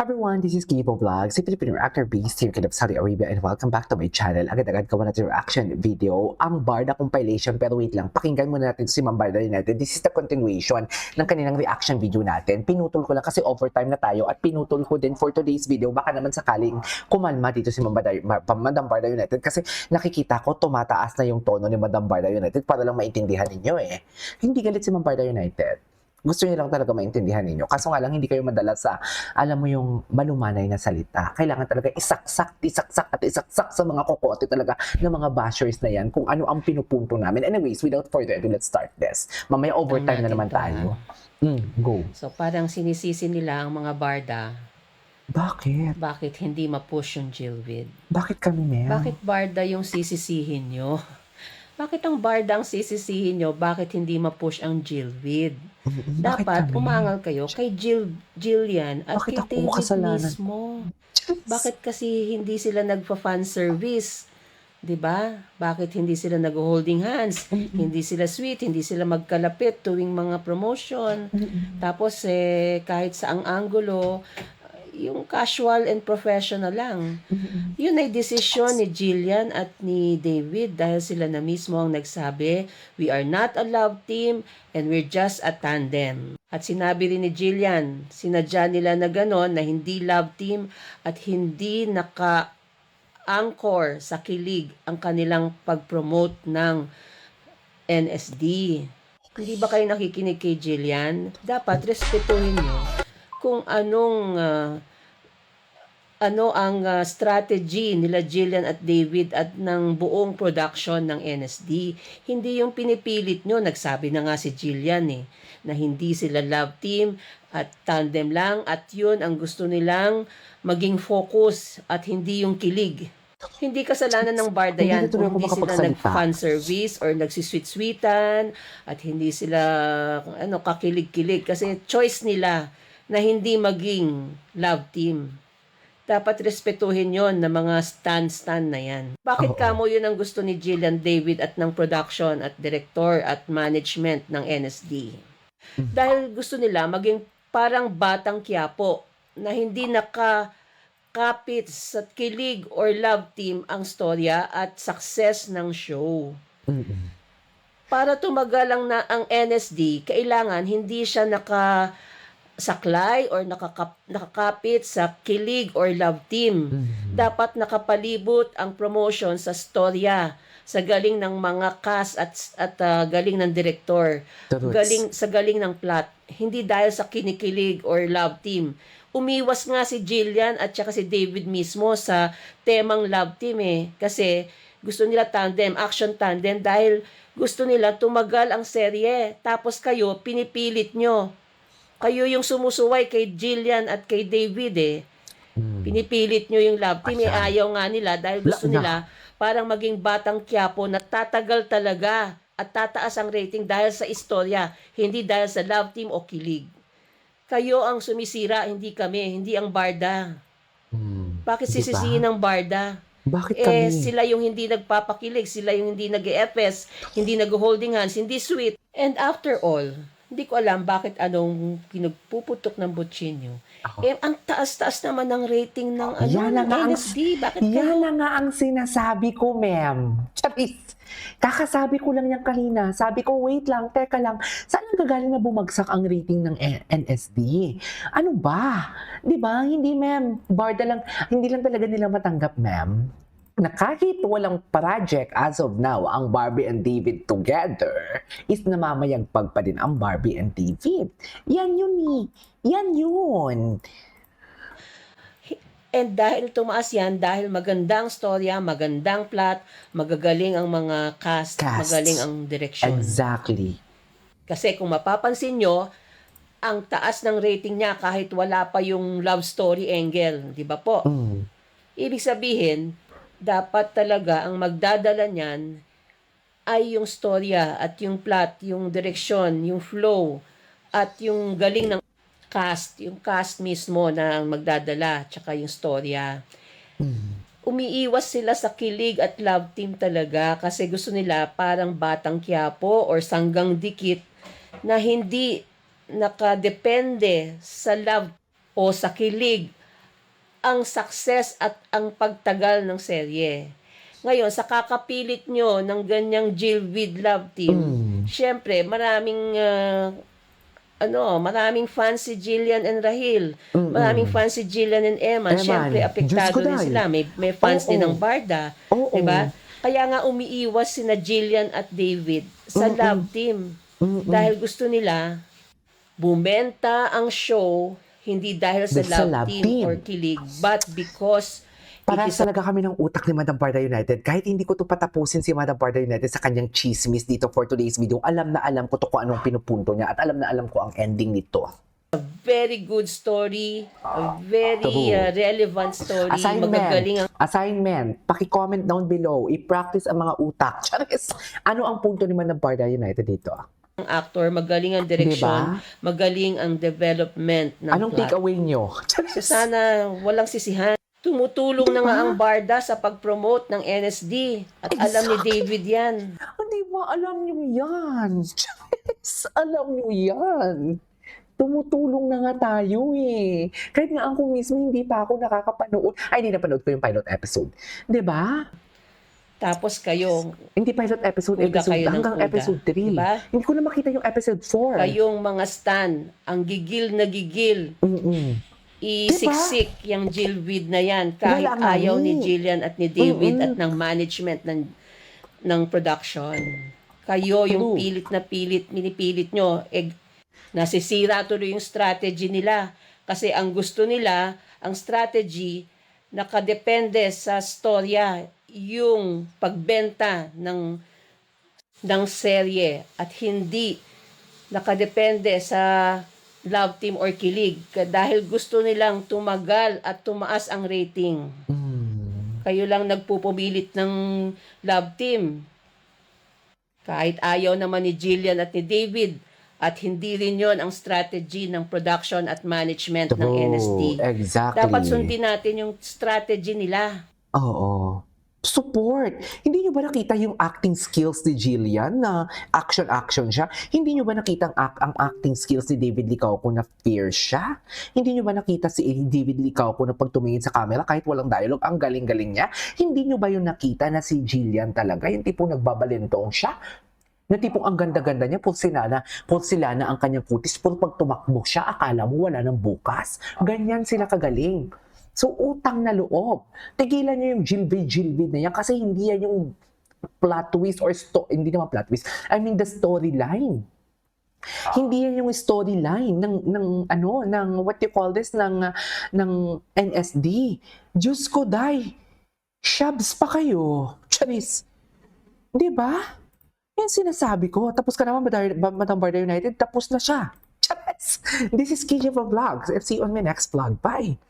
Hi everyone, this is Kibo Vlogs, si Filipino actor based here in Saudi Arabia and welcome back to my channel. Agad-agad gawa natin reaction video, ang Barda compilation. Pero wait lang, pakinggan muna natin si Ma'am Barda United. This is the continuation ng kanilang reaction video natin. Pinutol ko lang kasi overtime na tayo at pinutol ko din for today's video. Baka naman sakaling kumalma dito si Madam Barda United kasi nakikita ko tumataas na yung tono ni Madam Barda United para lang maintindihan ninyo eh. Hindi galit si Ma'am Barda United. Gusto niyo lang talaga maintindihan ninyo. Kaso nga lang, hindi kayo madala sa, alam mo yung malumanay na salita. Kailangan talaga isaksak sa mga kokote talaga ng mga bashers na yan kung ano ang pinupunto namin. Anyways, without further ado, let's start this. Mamaya overtime na naman tayo. Go. So parang sinisisi nila ang mga barda, Bakit? bakit hindi ma-push yung Jillvid? Bakit kami, ma'am? Bakit barda yung sisisihin nyo? Bakit ang barda ang sisisihin nyo? Bakit hindi ma-push ang Jillvid? Bakit Dapat kami? umangal kayo kay Jillian at Bakit kay ako David kasalanan? mismo. Bakit kasi hindi sila nagpa-fan service? 'Di ba? Bakit hindi sila nag-holding hands? Hindi sila sweet, hindi sila magkalapit tuwing mga promotion. Tapos kahit sa ang anggulo, yung casual and professional lang. Yun ay desisyon ni Jillian at ni David dahil sila na mismo ang nagsabi, we are not a love team and we're just a tandem. At sinabi rin ni Jillian, sinadya nila na gano'n na hindi love team at hindi naka-anchor sa kilig ang kanilang pag-promote ng NSD. Hindi ba kayo nakikinig kay Jillian? Dapat respetuhin nyo kung ano ang strategy nila Jillian at David at ng buong production ng NSD. Hindi yung pinipilit nyo. Nagsabi na nga si Jillian na hindi sila love team at tandem lang at yun ang gusto nilang maging focus at hindi yung kilig. Hindi kasalanan ng barda yan kung hindi sila nag-fan service or nagsisweet-sweetan at hindi sila kakilig-kilig kasi choice nila na hindi maging love team. Dapat respetuhin yon ng mga stan na yan. Bakit kamo yun ang gusto ni Jillian David at ng production at director at management ng NSD? Dahil gusto nila maging parang batang Quiapo na hindi nakakapit sa kilig or love team ang storya at success ng show. Para tumagal ang NSD, kailangan hindi siya saklay or nakakapit sa kilig or love team. Dapat nakapalibot ang promotion sa storya, sa galing ng mga cast at galing ng director, galing ng plot. Hindi dahil sa kinikilig or love team. Umiwas nga si Jillian at saka si David mismo sa temang love team kasi gusto nila tandem, action tandem dahil gusto nila tumagal ang serye. Tapos kayo, pinipilit nyo. Kayo yung sumusuway kay Jillian at kay David Pinipilit nyo yung love team. Ayaw nga nila dahil gusto nila parang maging batang Quiapo na tatagal talaga at tataas ang rating dahil sa istorya, hindi dahil sa love team o kilig. Kayo ang sumisira, hindi kami, hindi ang barda. Bakit sisisihin ng barda? Bakit kami? Sila yung hindi nagpapakilig, sila yung hindi nag-EFS, hindi nag-holding hands, hindi sweet. And after all, hindi ko alam bakit anong pinagpuputok ng butsinyo. Ang taas-taas naman ng rating ng NSD. Bakit yan na nga ang sinasabi ko, ma'am. Charis. Kakasabi ko lang yan kanina. Sabi ko, wait lang, teka lang. Saan ang gagaling na bumagsak ang rating ng NSD? Ano ba? Di ba? Hindi, ma'am. Barda lang. Hindi lang talaga nila matanggap, ma'am, na kahit walang project as of now ang Barbie and David together, is namamayagpag pa din ang Barbie and David. Yan yun Yan yun. And dahil tumaas yan, dahil magandang storya, magandang plot, magagaling ang mga cast. Magaling ang direction. Exactly. Kasi kung mapapansin nyo, ang taas ng rating niya kahit wala pa yung love story angle. Di ba po? Ibig sabihin, dapat talaga ang magdadala niyan ay yung storya at yung plot, yung direksyon, yung flow, at yung galing ng cast, yung cast mismo na magdadala, tsaka yung storya. Umiiwas sila sa kilig at love team talaga kasi gusto nila parang batang Quiapo or sanggang dikit na hindi nakadepende sa love o sa kilig ang success at ang pagtagal ng serye. Ngayon, sa kakapilit nyo ng ganyang Jill with Love Team, syempre, maraming fans si Jillian and Rahil. Maraming fans si Jillian and Eman. Eman, Syempre, Diyos apektado ko rin dahil. sila. May fans din ng Barda. Oo. Diba? Kaya nga umiiwas sina Jillian at David sa Love Team. Dahil gusto nila bumenta ang show hindi dahil sa love team or kilig, but because Parehas talaga kami ng utak ni Madam Barda United. Kahit hindi ko to patapusin si Madam Barda United sa kanyang chismis dito for today's video, alam na alam ko to kung anong pinupunto niya at alam na alam ko ang ending nito. very good story, a very True. relevant story, magagaling ang Assignment. Paki-comment down below. I-practice ang mga utak. Charis. Ano ang punto ni Madam Barda United dito? actor, magaling ang direksyon, magaling ang development ng Anong plot. takeaway nyo? So sana walang sisihan. Tumutulong na nga ang Barda sa pag-promote ng NSD at alam ni David yan. Hindi ba alam nyo yan? Charis. Alam nyo yan. Tumutulong na nga tayo eh. Kahit nga ako mismo hindi pa ako nakakapanood. Ay, hindi napanood ko yung pilot episode. 'Di ba? Tapos kayo, Hindi pilot episode, Kuda kayo ng hanggang kuda. episode 3. Diba? Hindi ko na makita yung episode 4. kayong mga stan, ang gigil na gigil, isiksik yung Jillweed na yan kahit Wala nga ayaw ni. ni Jillian at ni David at ng management ng production. Kayo yung minipilit nyo, nasisira tuloy yung strategy nila kasi ang gusto nila, ang strategy nakadepende sa storya, yung pagbenta ng serye at hindi nakadepende sa love team or kilig dahil gusto nilang tumagal at tumaas ang rating. Kayo lang nagpupumilit ng love team. Kahit ayaw naman ni Jillian at ni David at hindi rin yon ang strategy ng production at management ng NSD. Exactly. Dapat sundin natin yung strategy nila. Oo. Support. Hindi nyo ba nakita yung acting skills ni Jillian na action siya? Hindi nyo ba nakita ang acting skills ni David Licauco na fierce siya? Hindi nyo ba nakita si David Licauco na pag tumingin sa camera kahit walang dialogue, ang galing-galing niya? Hindi nyo ba yung nakita na si Jillian talaga, yung tipong nagbabalintong siya? Na tipong ang ganda-ganda niya, porcelana ang kanyang kutis, pero pag tumakbo siya, akala mo wala ng bukas. Ganyan sila kagaling. So, utang na loob. Tigilan niyo yung Jilvid na yan kasi hindi yan yung plot twist or hindi naman plot twist. I mean, the storyline. Hindi yan yung storyline ng what you call this, ng NSD. Diyos ko, day. Shabs pa kayo. Charis. Di ba? Yan sinasabi ko. Tapos ka naman, Madam Barda United, tapos na siya. Charis. This is KJ Vlogs. See you on my next vlog. Bye.